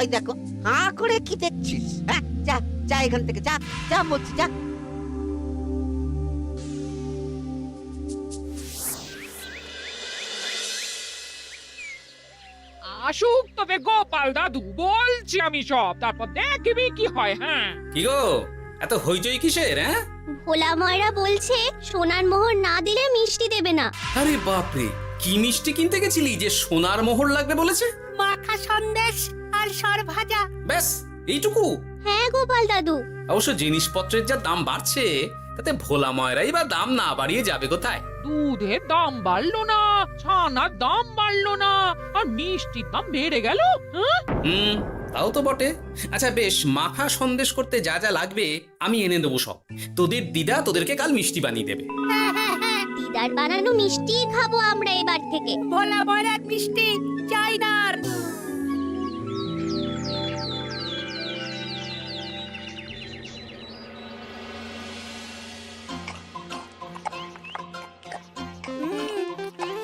ওই দেখো, হাঁ করে কি দেখছিস? হ্যাঁ, যা যা এখান থেকে, যা যা বলছি, যা। আসুক তবে গোপাল দাদু, বলছি আমি সব, তারপর দেখবি কি হয়। হ্যাঁ, কি গো, এত হইচই কিসের? হ্যাঁ, ভোলা ময়রা বলছে সোনার মোহর না দিলে মিষ্টি দেবে না। আরে বাপরে, কি মিষ্টি কিনতে গেছিলি যে সোনার মোহর লাগবে বলেছে? মাখা সন্দেশ আর সর ভাজা। ব্যাস এইটুকু? হ্যাঁ গোপাল দাদু। অবশ্য জিনিসপত্রের যা দাম বাড়ছে, তাতে ভোলা ময়রাই বা দাম না বাড়িয়ে যাবে কোথায়? দুধের দাম বাড়লো না, ছানার দাম বাড়লো না, আর মিষ্টির দাম বেড়ে গেল। হ্যাঁ, তাও তো বটে। আচ্ছা বেশ, মাখা সন্দেশ করতে যা যা লাগবে আমি এনে দেবো সব। তোদের দিদা তোদেরকে কাল মিষ্টি বানিয়ে দেবে। দিদার বানানো মিষ্টি খাবো আমরা এবার থেকে। ভোলা ময়রার মিষ্টি চাই না আর।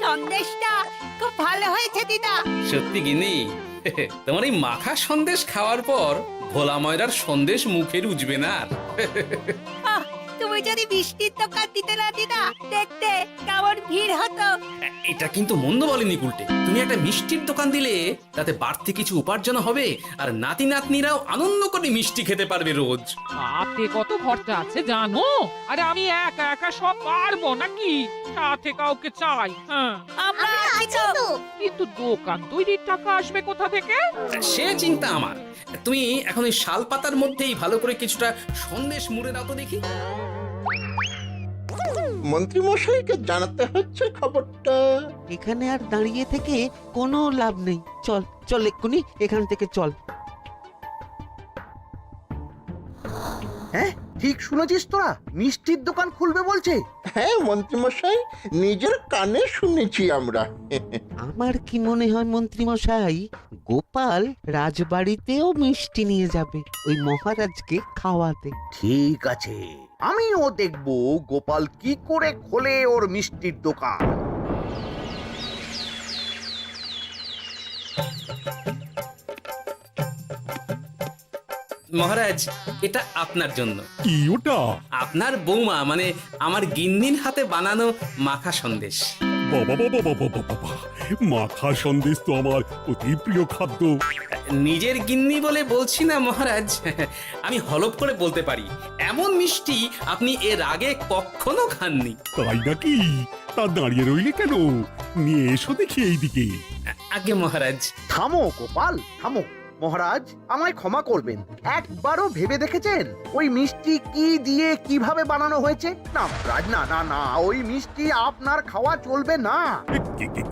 সন্দেশটা খুব ভালো হয়েছে দিদা। সত্যি গিনি, তোমার এই মাখা সন্দেশ খাওয়ার পর ভোলা ময়রার সন্দেশ মুখে রুজবে না আর। আহ, তুমি যদি মিষ্টির দোকান দিতে না দিদা, দেখতে কেমন ভিড় হতো। এটা কিন্তু মন্দ বলেনি গুলটে। তুমি একটা মিষ্টির দোকান দিলে তাতে বাড়তি কিছু উপার্জন হবে, আর নাতি নাতনিরাও আনন্দ করে মিষ্টি খেতে পারবে রোজ। তাতে কত খরচা আছে জানো? আরে আমি একা একা সব পারবো নাকি? সাথে কাউকে চাই। হ্যাঁ, আমরা আছি আছি তো। তো। কিন্তু দোকান তৈরির টাকা আসবে কোথা থেকে? সে চিন্তা আমার। তুমি এখন ওই শাল পাতার মধ্যেই ভালো করে কিছুটা সন্দেশ মুড়ে দাও তো দেখি। মন্ত্রী মশাইকে জানাতে হচ্ছে খবরটা। এখানে আর দাঁড়িয়ে থেকে কোনো লাভ নেই। চল চল, এক্ষুনি এখান থেকে চল। হ্যাঁ, ঠিক শুনেছিস তোরা, মিষ্টির দোকান খুলবে বলছে। হ্যাঁ মন্ত্রী মশাই, নিজের কানে শুনেছি আমরা। আমার কি মনে হয় মন্ত্রী মশাই, গোপাল রাজবাড়িতেও মিষ্টি নিয়ে যাবে ওই মহারাজকে খাওয়াতে। ঠিক আছে, আমিও দেখবো গোপাল কি করে খোলে ওর মিষ্টির দোকান। মহারাজ, এটা আপনার জন্য। কি ওটা? আপনার বৌমা মানে আমার গিন্নির হাতে বানানো মাখা সন্দেশ। বাবা বাবা বাবা বাবা, মাখা সন্দেশ তো আমার অতি প্রিয় খাদ্য। নিজের গিন্নি বলে বলছি না মহারাজ, আমি হলপ করে বলতে পারি এমন মিষ্টি আপনি এর আগে কখনো খাননি। তাই নাকি? তা দাঁড়িয়ে রইলে কেন? নিয়ে এসো দেখি এইদিকে। আগে মহারাজ। থামো গোপাল, থামো। মহারাজ, আমায় ক্ষমা করবেন, একবারও ভেবে দেখেছেন ওই মিষ্টি কি দিয়ে কিভাবে বানানো হয়েছে? না মহারাজ, না না না, ওই মিষ্টি আপনার খাওয়া চলবে না।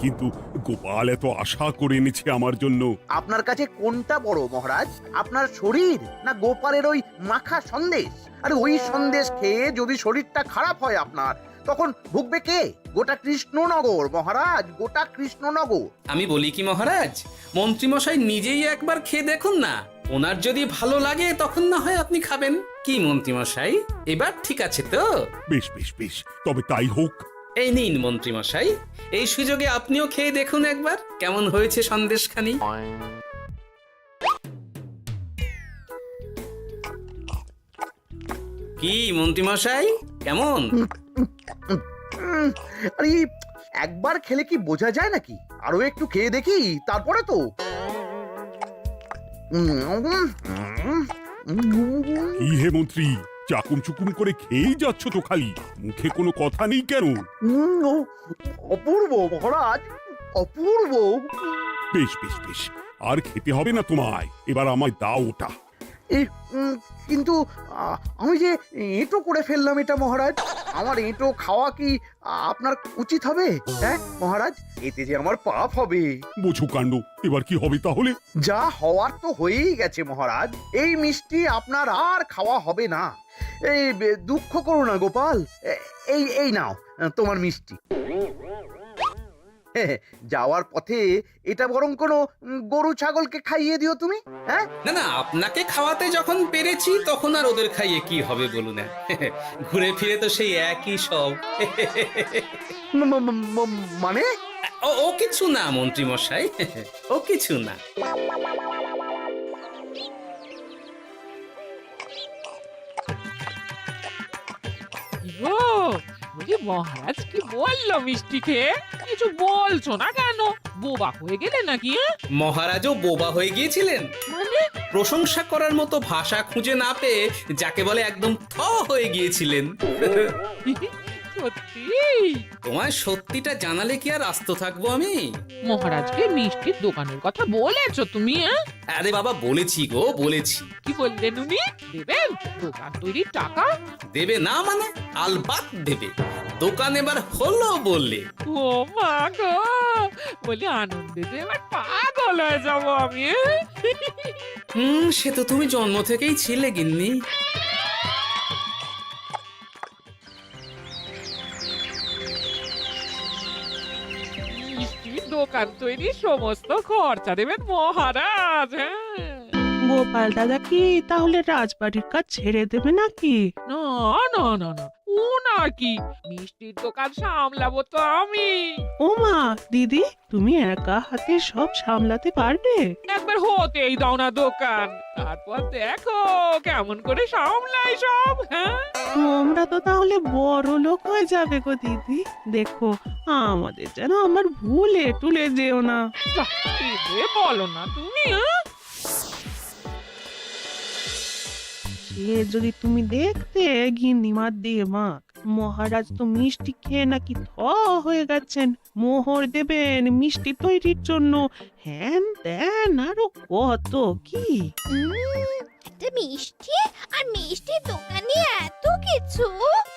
কিন্তু গোপাল এত আশা করে এনেছে আমার জন্য। আপনার কাছে কোনটা বড় মহারাজ, আপনার শরীর না গোপালের ওই মাখা সন্দেশ? আরে ওই সন্দেশ খেয়ে যদি শরীরটা খারাপ হয় আপনার, তখন ভুগবে কে? গোটা কৃষ্ণনগর মহারাজ, গোটা কৃষ্ণনগর। আমি বলি কি মহারাজ, মন্ত্রীমশাই নিজেই একবার খেয়ে দেখুন না। ওনার যদি ভালো লাগে তখন না হয় আপনি খাবেন। কি মন্ত্রীমশাই, এবার ঠিক আছে তো? বেশ বেশ বেশ, তবে তাই হোক। এই নিন মন্ত্রীমশাই, এই সুযোগে আপনিও খেয়ে দেখুন একবার কেমন হয়েছে সন্দেশখানি। কি মন্ত্রীমশাই, কেমন? আরে একবার খেলে কি বোঝা যায় নাকি? আরো একটু খেয়ে দেখি তারপরে তো। কি হে মন্ত্রী, চাকুম চুকুম করে খেয়েই যাচ্ছ তো খালি, মুখে কোনো কথা নেই কেন? অপূর্ব মহারাজ, অপূর্ব। বেশ বেশ বেশ, আর খেতে হবে না তোমায়, এবার আমায় দাও ওটা। কিন্তু আমি যে এঁটো করে ফেললাম এটা মহারাজ, আমার এঁটো খাওয়া কি আপনার উচিত হবে? হ্যাঁ মহারাজ, এতে যে আমার পাপ হবে। বোঝো কাণ্ড, এবার কি হবে তাহলে? যা হওয়ার তো হয়েই গেছে মহারাজ, এই মিষ্টি আপনার আর খাওয়া হবে না। এই দুঃখ করো না গোপাল, এই এই নাও তোমার মিষ্টি। যাওয়ার পথে এটা বরং কোনো গরু ছাগলকে খাইয়ে দিও তুমি। হ্যাঁ না না, আপনাকে খাওয়াতে যখন পেরেছি তখন আর ওদের খাইয়ে কি হবে বলুন না। ঘুরে ফিরে তো সেই একই সব। মানে ও কিছু না মন্ত্রী মশাই, ও কিছু না। গো, বলি মহারাজ কি বললো মিষ্টি খেয়ে? কিছু বলছো না কেন? বোবা হয়ে গেলে নাকি? মহারাজও বোবা হয়ে গিয়েছিলেন? মানে প্রশংসা করার মতো ভাষা খুঁজে না পেয়ে যাকে বলে একদম থ হয়ে গিয়েছিলেন। সত্যি? তোমায় সত্যিটা জানালে কি আর আস্ত থাকবো আমি? মহারাজকে মিষ্টির দোকানের কথা বলেছো তুমি? আরে বাবা, বলেছি গো, বলেছি। কি বললেন উনি? দেবেন দোকান তৈরির টাকা? দেবে না মানে? আলবাত দেবে। দোকান এবার হলো বললে। ও মা গো, বলি আনন্দে যে এবার পাগল হয়ে যাবো আমি। সে তো তুমি জন্ম থেকেই ছিলে গিন্নি। মিষ্টির দোকান তৈরির সমস্ত খরচা দেবেন মহারাজ। হ্যাঁ, গোপাল দাদা কি তাহলে রাজবাড়ির কাজ ছেড়ে দেবে নাকি? না না না না, ও নাকি, মিষ্টির দোকান সামলাবো তো আমি। ওমা দিদি, তুমি একা হাতে সব সামলাতে পারবে? একবার হতেই দাও না দোকান, তারপর দেখো কেমন করে সামলাই সব। হ্যাঁ, তোমরা তো তাহলে বড় লোক হয়ে যাবে গো দিদি। দেখো আমাদের যেন আমার ভুলে টুলে যেও না। যা, কি যে বলো না তুমি। হ্যাঁ? সে যদি তুমি দেখতে গিন্নিমার দিয়ে মাক, মহারাজ তো মিষ্টি খেয়ে নাকি থ হয়ে গেছেন। মোহর দেবেন মিষ্টি তৈরির জন্য, হ্যান ত্যান আরো কত কি। একটা মিষ্টি আর মিষ্টির দোকানে এত কিছু।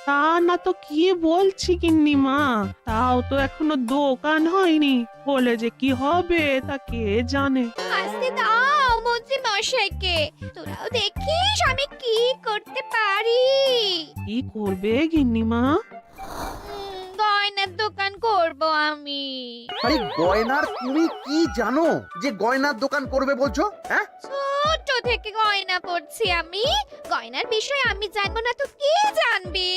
তা না তো কি বলছি গিন্নিমা, তাও তো এখনো দোকান হয়নি, হলে যে কি হবে তা কে জানে। আসতে দাও মন্ত্রী মশাইকে, তোরাও দেখিস আমি কি করতে পারি। কি করবে গিন্নিমা? গয়নার দোকান করব আমি। আরে গয়নার তুমি কি জানো যে গয়নার দোকান করবে বলছো? হ্যাঁ, ছোট থেকে গয়না পড়ছি আমি, গয়নার বিষয়ে আমি জানবো না তো কে জানবে?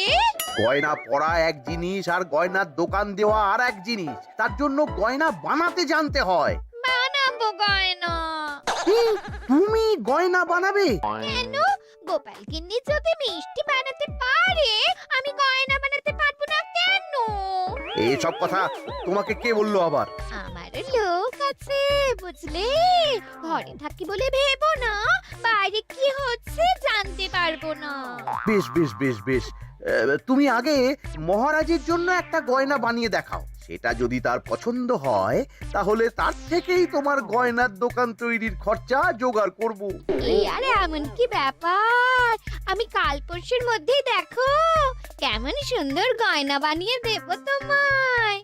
গয়না পরা এক জিনিস আর গয়নার দোকান দেওয়া আর এক জিনিস। তার জন্য গয়না বানাতে জানতে হয়। বানাবো গয়না। তুমি গয়না বানাবে? কেন? গোপাল গিন্নি যদি মিষ্টি বানাতে পারে, আমি গয়না বানাতে পারবো না কেন? এইসব কথা তোমাকে কে বললো আবার? আমার লোক আছে বুঝলে, ঘরে থাকি বলে ভেবো না বাইরে কি হচ্ছে জানতে পারবো না। বেশ বেশ বেশ বেশ, তুমি আগে মহারাজের জন্য একটা গয়না বানিয়ে দেখাও। সেটা যদি তার পছন্দ হয় তাহলে তার থেকেই তোমার গয়নার দোকান তৈরির খরচা জোগাড় করব। এই আরে এমন কি ব্যাপার, আমি কাল পরশুর মধ্যেই দেখো কেমন সুন্দর গয়না বানিয়ে দেবো তোমায়।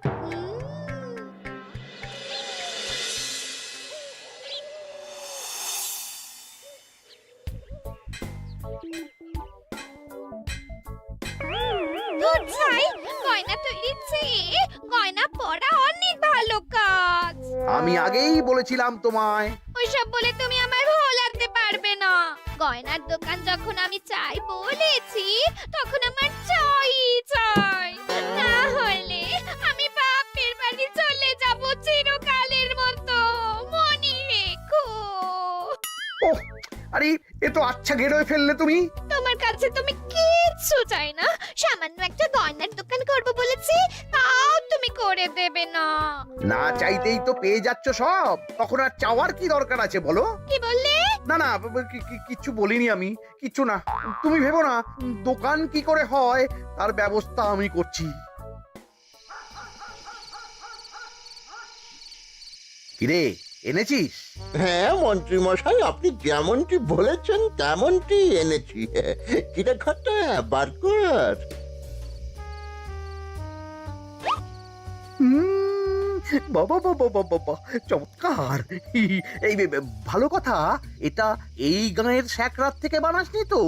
যাই, গয়না তৈরির চেয়ে গয়না পরা অনেক ভালো কাজ। আমি আগেই বলেছিলাম তোমায়। ওইসব বলে তুমি আমার ভোলাতে পারবে না। গয়নার দোকান যখন আমি চাই বলেছি, তখন আমার চাই চাই, না হলে আমি বাপের বাড়ি চলে যাব চিরকালের মতো, মনে রেখো। ওহ, আরে এ তো আচ্ছা গেরোয় ফেললে তুমি। তোমার কাছে তুমি কিচ্ছু চাই না, সামান্য একটা গয়নার দোকান করব বলেছি, তাও তুমি করে দেবে না। না চাইতেই তো পেয়ে যাচ্ছ সব, তখন আর চাওয়ার কি দরকার আছে বলো? কি বললে? না না, কিচ্ছু বলিনি আমি, কিচ্ছু না। তুমি ভেবো না, দোকান কি করে হয় তার ব্যবস্থা আমি করছি। কিরে, এনেছিস? হ্যাঁ মন্ত্রী মশাই, আপনি যেমনটি বলেছেন তেমনটি এনেছি। কিরে ঘটা, বার কর। বাবা বাবা বাবা বাবা, চমৎকার। এই ভালো কথা, এটা এই গাঁয়ের স্যাকরাত থেকে বানাসনি তো?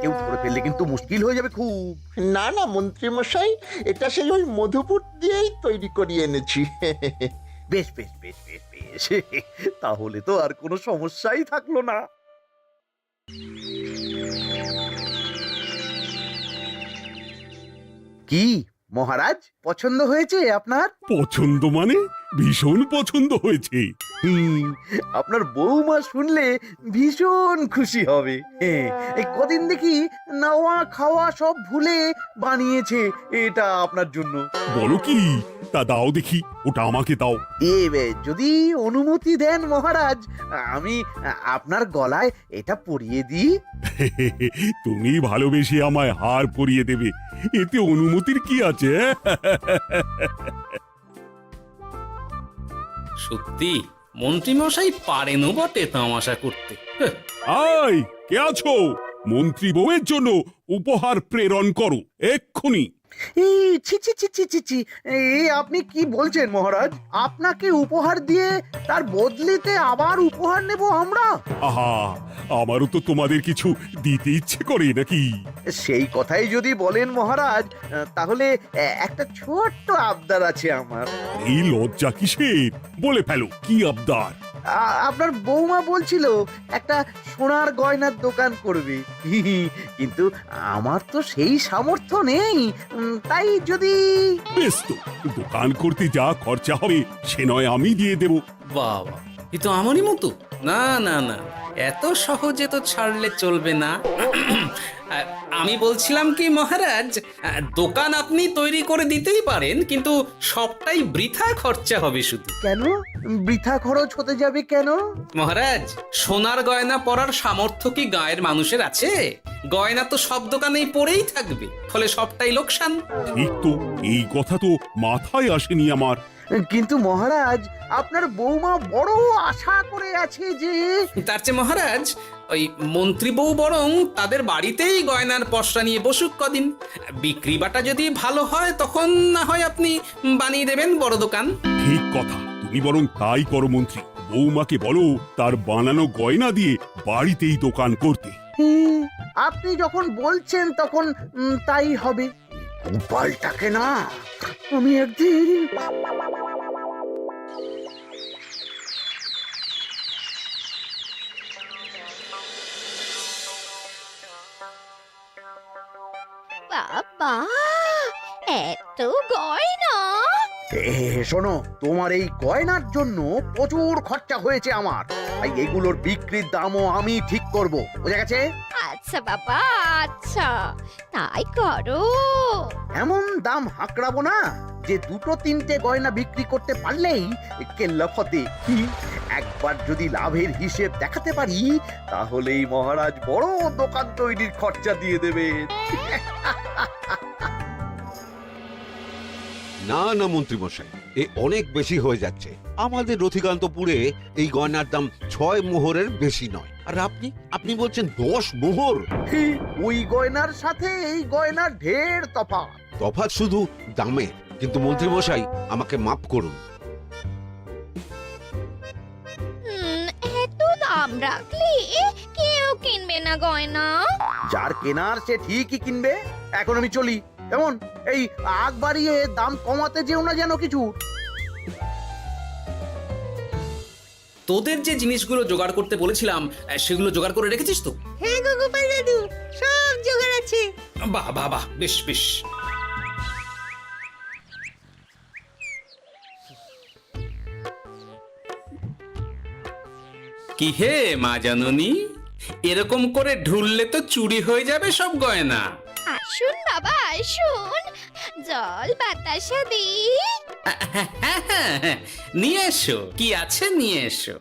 কেউ ধরে ফেললে কিন্তু মুশকিল হয়ে যাবে খুব। না না মন্ত্রী মশাই, এটা সেই ওই মধুপুর দিয়েই তৈরি করিয়ে এনেছি। বেশ বেশ বেশ বেশ বেশ, তাহলে তো আর কোনো সমস্যাই থাকলো না। কি মহারাজ পছন্দ হয়েছে আপনার? পছন্দ মানে ভীষণ পছন্দ হয়েছে। হুম, আপনার বৌমা শুনলে ভীষণ খুশি হবে। এই কদিন দেখি নাওয়া খাওয়া সব ভুলে বানিয়েছে এটা আপনার জন্য। বলো কি, তা দাও দেখি, ওটা আমাকে দাও। যদি অনুমতি দেন মহারাজ, আমি আপনার গলায় এটা পরিয়ে দিই। তুমি ভালোবেসে আমায় হার পরিয়ে দেবে, এতে অনুমতির কি আছে? সত্যি মন্ত্রীমশাই পারেনও বটে তামাশা করতে। আয়, কে আছো? মন্ত্রী বউয়ের জন্য উপহার প্রেরণ করো এক্ষুনি। এই ছি ছি ছি ছি ছি ছি, এই আপনি কি বলছেন মহারাজ? আপনাকে উপহার দিয়ে তার বদলেতে আবার উপহার নেব আমরা? আহা, আমারও তো তোমাদের কিছু দিতে ইচ্ছে করে নাকি? সেই কথাই যদি বলেন মহারাজ, তাহলে একটা ছোট্ট আবদার আছে আমার। এই লজ্জা কিসের? বলে ফেলো, কি আবদার? আপনার বৌমা বলছিল একটা সোনার গয়নার দোকান করবে, কিন্তু আমার তো সেই সামর্থ্য নেই। তাই যদি বেশ তো, দোকান করতে যা খরচা হবে সে নয় আমি দিয়ে দেব। বাবা, এ তো আমারই মতো। না না না, এত সহজে তো ছাড়লে চলবে না। আমি বলছিলাম কি মহারাজ, দোকান আপনি তৈরি করে দিতেই পারেন, কিন্তু সবটাই বৃথা খরচা হবে শুধু। কেন বৃথা খরচ হতে যাবে কেন? মহারাজ, সোনার গয়না পরার সামর্থ্য কি গায়ের মানুষের আছে? গয়না তো সব দোকানেই পড়েই থাকবে, ফলে সবটাই লোকসান। ঠিক তো, এই কথা তো মাথায় আসেনি আমার। কিন্তু মহারাজ, আপনার বৌমা বড় আশা করে আছে যে তার চেয়ে মহারাজ, ওই মন্ত্রী বউ বরং তাদের বাড়িতেই গয়নার পসরা নিয়ে বসুক কদিন। বিক্রি বাটা যদি ভালো হয় তখন না হয় আপনি বানিয়ে দেবেন বড় দোকান। ঠিক কথা, তুমি বরং তাই করো মন্ত্রী। বৌমাকে বলো তার বানানো গয়না দিয়ে বাড়িতেই দোকান করতে। আপনি যখন বলছেন তখন তাই হবে। গোপালটাকে না আমি একদিন বাবা, এত গয়না! শোনো, তোমার এই গয়নার জন্য প্রচুর খরচা হয়েছে আমার, তাই এগুলোর বিক্রির দামও আমি ঠিক করব, বুঝা গেছে? আচ্ছা বাবা, আচ্ছা, তাই করো। এমন দাম হাঁকড়াবো না যে দুটো তিনটে গয়না বিক্রি করতে পারলেই কেল্লা ফতে। একবার যদি লাভের হিসেব দেখাতে পারি, তাহলেই মহারাজ বড় দোকান তৈরির খরচা দিয়ে দেবেন। না না মন্ত্রী মশাই, এ অনেক বেশি হয়ে যাচ্ছে। আমাদের রথিকান্তপুরে এই গয়নার দাম 6 মোহরের বেশি নয়, আর আপনি আপনি বলছেন 10 মোহর। ওই গয়নার সাথে এই গয়নার ঢের তফাৎ। তফাৎ শুধু দামে। কিন্তু মন্ত্রী মশাই, আমাকে মাফ করুন। এত দাম রাখলে কেউ কিনবে না গয়না। যার কেনার সে ঠিকই কিনবে। এখন আমি চলি। কেমন, এই আগ বাড়িয়ে দাম কমাতে যেও না যেন কিছু। তোদের যে জিনিসগুলো জোগাড় করতে বলেছিলাম সেগুলো জোগাড় করে রেখেছিস তো? হ্যাঁ গো গোপাল দাদু, সব জোগাড় আছে। বাহ বাহ বাহ, বেশ বেশ। কি হে মা জাননী, এরকম করে ঢুললে তো চুরি হয়ে যাবে সব গয়না। আসুন বাবা, আসুন, জল বাতাসা দিই। নিয়ে এসো, কি আছে নিয়ে এসো।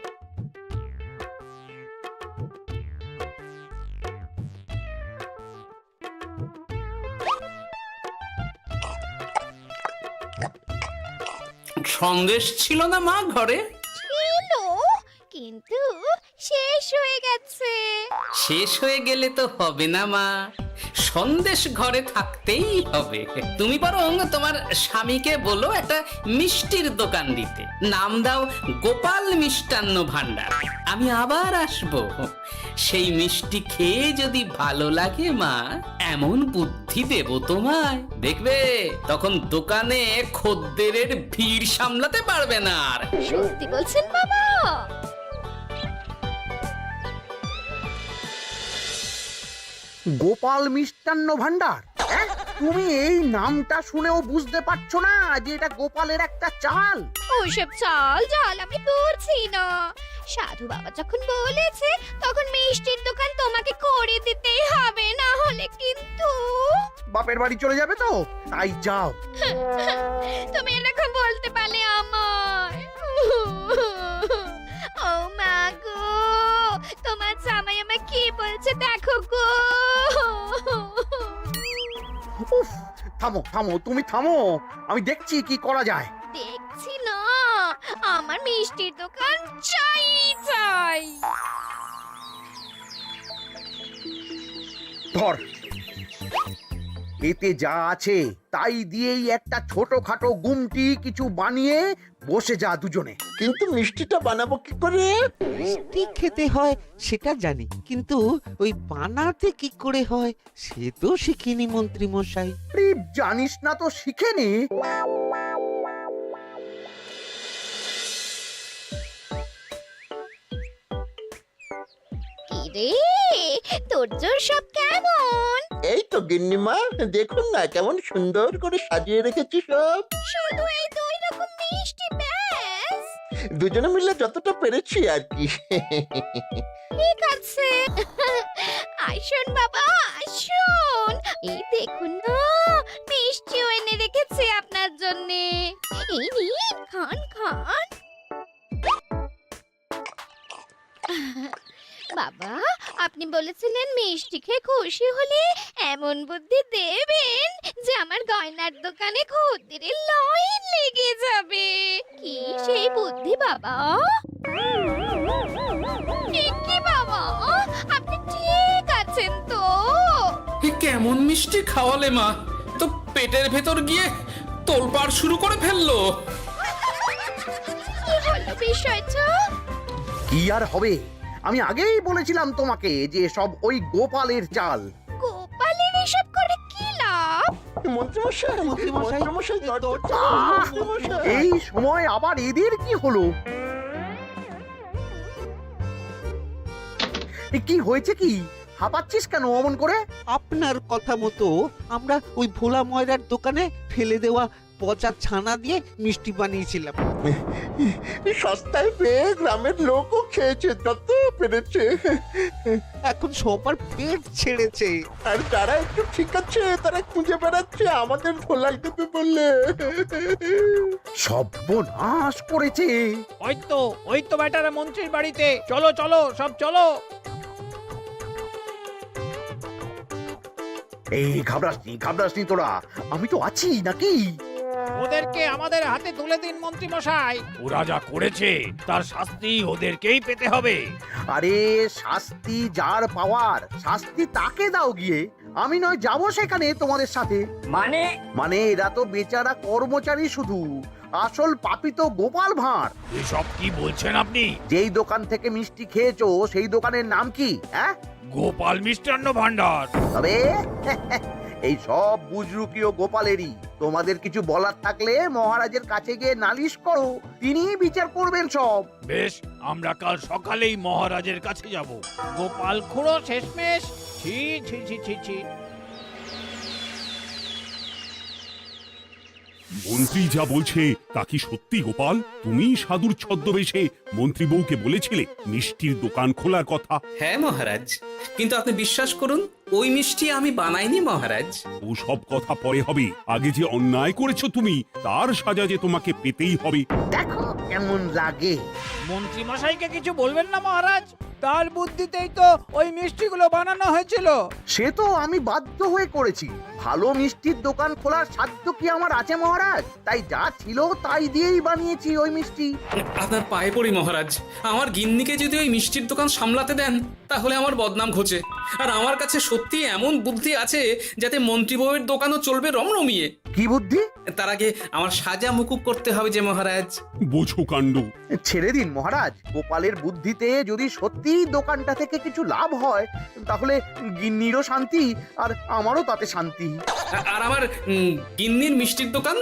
সন্দেশ ছিল না মা ঘরে? ছিল, কিন্তু শেষ হয়ে গেছে। শেষ হয়ে গেলে তো হবে না মা, সন্দেশ ঘরে থাকতেই হবে। তুমি বরং তোমার স্বামীকে বলো একটা মিষ্টির দোকান দিতে, নাম দাও গোপাল মিষ্টান্ন ভান্ডার। আমি আবার আসবো, সেই মিষ্টি খেয়ে যদি ভালো লাগে মা, এমন বুদ্ধি দেব তোমায়, দেখবে তখন দোকানে খদ্দেরের ভিড় সামলাতে পারবে না আর। সত্যি বলছেন বাবা? গোপাল মিষ্টান্ন ভান্ডার, তুমি এই নামটা শুনেও বুঝতে পারছো না যে এটা গোপালের একটা চাল? ওইসব চাল জাল আমি বলছি না। সাধু বাবা যখন বলেছে তখন মিষ্টির দোকান তোমাকে করে দিতেই হবে, না হলে কিন্তু বাপের বাড়ি চলে যাবে তো, তাই যাও। তুমি এরকম বলতে পারলে আমার। ও মা গো, তোমার জামাই আমায় কি বলছে দেখো গো। উফ, থামো থামো, তুমি থামো, আমি দেখছি কি করা যায়। দেখছি না, আমার মিষ্টির দোকান চাই চাই। ধর, এতে যা আছে তাই দিয়েই একটা ছোটখাটো গুমটি কিছু বানিয়ে বসে যা দুজনে। কিন্তু মিষ্টিটা বানাবো কি করে? মিষ্টি খেতে হয় সেটা জানি, কিন্তু ওই বানাতে কি করে হয় সে তো শিখিনি মন্ত্রী মশাই। আরে, জানিস না তো শিখে নে। কি রে, তোর জোর সব কেমন? এই তো গিন্নিমা, দেখুন না কেমন সুন্দর করে সাজিয়ে রেখেছি সব। শুধু এই দুই রকম মিষ্টি ব্যাস? দুজনে মিলে যতটা পেরেছি আর কি। ঠিক আছে, আসুন বাবা আসুন, এই দেখুন না মিষ্টিও এনে রেখেছি আপনার জন্য। এই নিন, খান খান। বাবা, আপনি বলেছিলেন মিষ্টি খেয়ে খুশি হলে এমন বুদ্ধি দেবেন যে আমার গয়নার দোকানে খদ্দেরের লাইন লেগে যাবে। কি সেই বুদ্ধি বাবা? কি বাবা, আপনি ঠিক আছেন তো? এ কেমন মিষ্টি খাওয়ালে মা, তো পেটের ভেতর গিয়ে তোলপাড় শুরু করে ফেললো। কি হলো বিষয়টা? কি আর হবে, আমি আগেই বলেছিলাম তোমাকে যে সব ওই গোপালের চাল। গোপালের এসব করে কি লাভ? মন্ত্রীমশাই, মন্ত্রীমশাই, মন্ত্রীমশাই, দরজা আহ! খুলুন, মন্ত্রীমশাই। এই সময় আবার এদের কি হলো? এ কি হয়েছে কি? হাঁপাচ্ছিস কেন অমন করে? আপনার কথা মতো আমরা ওই ভোলা ময়রার দোকানে ফেলে দেওয়া পচা ছানা দিয়ে মিষ্টি বানিয়েছিলাম। সস্তায় পেয়ে গ্রামের লোকও খেয়েছে যত পেরেছে। এখন সবার পেট ছেড়েছে। আর যারা একটু ঠিক আছে তারা খুঁজে বেড়াচ্ছে আমাদের ধোলাই দেবে বললে। সর্বনাশ করেছে। ওই তো বেটারা মন্ত্রীর বাড়িতে, চলো চলো সব চলো। এই ঘাবড়াসনি তোরা, আমি তো আছি নাকি? ওদেরকে আমাদের হাতে তুলে দিন মন্ত্রী মশাই। ওরা যা করেছে তার শাস্তি ওদেরকেই পেতে হবে। আরে শাস্তি যার পাওয়ার শাস্তি তাকে দাও গিয়ে, আমি নয় যাব সেখানে তোমাদের সাথে। মানে এরা তো বেচারা কর্মচারী শুধু, আসল পাপী তো গোপাল ভাঁড়। এসব কি বলছেন আপনি? যেই দোকান থেকে মিষ্টি খেয়েছো সেই দোকানের নাম কি? হ্যাঁ, গোপাল মিষ্টান্ন ভান্ডার। তবে এই সব বুজরুকিও গোপালেরই। তোমাদের কিছু বলার থাকলে মহারাজের কাছে গিয়ে নালিশ করো, তিনি বিচার করবেন সব। বেশ, আমরা কাল সকালেই মহারাজের কাছে যাব। গোপাল খুঁড়ো শেষমেশ। ছি ছি ছি ছি ছি। মন্ত্রী যা বলছে তা কি সত্যি গোপাল? তুমি সাধুর ছদ্মবেশে মন্ত্রী বউকে বলেছিলে মিষ্টির দোকান খোলার কথা? হ্যাঁ মহারাজ, কিন্তু আপনি বিশ্বাস করুন ওই মিষ্টি আমি বানাইনি মহারাজ। ও সব কথা পরে হবে, আগে যে অন্যায় করেছো তুমি তার সাজা যে তোমাকে পেতেই হবে। দেখো কেমন লাগে। মন্ত্রী মশাইকে কিছু বলবেন না মহারাজ, তার বুদ্ধিতেই তো ওই মিষ্টিগুলো বানানো হয়েছিল। সে তো আমি বাধ্য হয়ে করেছি। ভালো মিষ্টির দোকান খোলার সাধ্য কি আমার আছে মহারাজ? তাই যা ছিল তাই দিয়েই বানিয়েছি ওই মিষ্টি। আপনার পায়ে পড়ি মহারাজ, আমার গিন্নিকে যদি ওই মিষ্টির দোকান সামলাতে দেন তাহলে আমার বদনাম ঘোচে। আর আমার কাছে সত্যি এমন বুদ্ধি আছে যাতে মন্ত্রী বউয়ের দোকানও চলবে রমরমিয়ে। কি বুদ্ধি? তার আগে আমার সাজা মুকুব করতে হবে যে মহারাজ। বোঝো কাণ্ড। ছেড়ে দিন মহারাজ, গোপালের বুদ্ধিতে যদি সত্যি দোকানটা থেকে কিছু লাভ হয় তাহলে গিন্নিরও শান্তি আর আমারও তাতে শান্তি। আর আমার গিন্নির মিষ্টির দোকান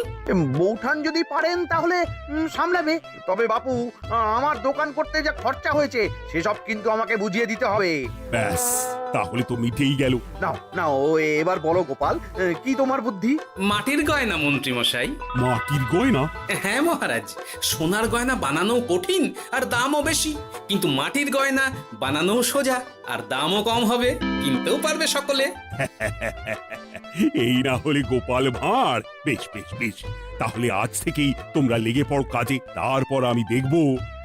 বৌঠান যদি পারেন তাহলে সামলাবে। তবে বাপু, আমার দোকান করতে যা খরচা হয়েছে সেসব কিন্তু আমাকে বুঝিয়ে দিতে হবে। ব্যাস, তাহলে তো মিটেই গেল। নাও নাও এবার বলো গোপাল, কি তোমার বুদ্ধি? মাটির গয়না মন্ত্রী মশাই। মাটির গয়না? হ্যাঁ মহারাজ, সোনার গয়না বানানো কঠিন আর দামও বেশি, কিন্তু মাটির গয়না বানানো সোজা আর দামও কম হবে, কিনতেও পারবে সকলে। এই না হলে গোপাল ভাঁড়। বেশ বেশ বেশ, তাহলে আজ থেকেই তোমরা লেগে পড়ো কাজে, তারপর আমি দেখব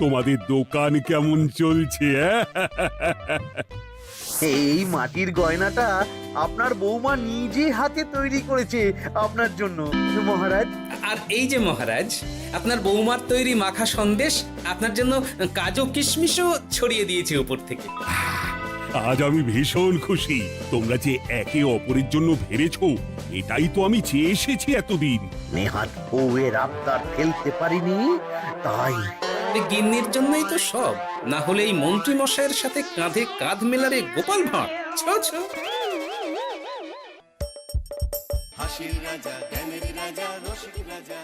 তোমাদের দোকান কেমন চলছে। এই মাটির গয়নাটা আপনার বৌমা নিজে হাতে তৈরি করেছে আপনার জন্য মহারাজ। আর এই যে মহারাজ, আপনার বৌমার তৈরি মাখা সন্দেশ আপনার জন্য কাজু কিশমিশও ছড়িয়ে দিয়েছে উপর থেকে। আজ আমি ভীষণ খুশি। তোমরা যে একে অপরের জন্য ভেবেছো, এটাই তো আমি চেয়ে এসেছি এতদিন। নেহাত বউয়ের আবদার ফেলতে পারিনি, তাই এই গিন্নির জন্যই তো সব, না হলে এই মন্ত্রী মশাইয়ের সাথে কাঁধে কাঁধ মেলাবে গোপাল ভাঁড়। ছো ছো। হাসির রাজা, জ্ঞানের রাজা, রসিক রাজা।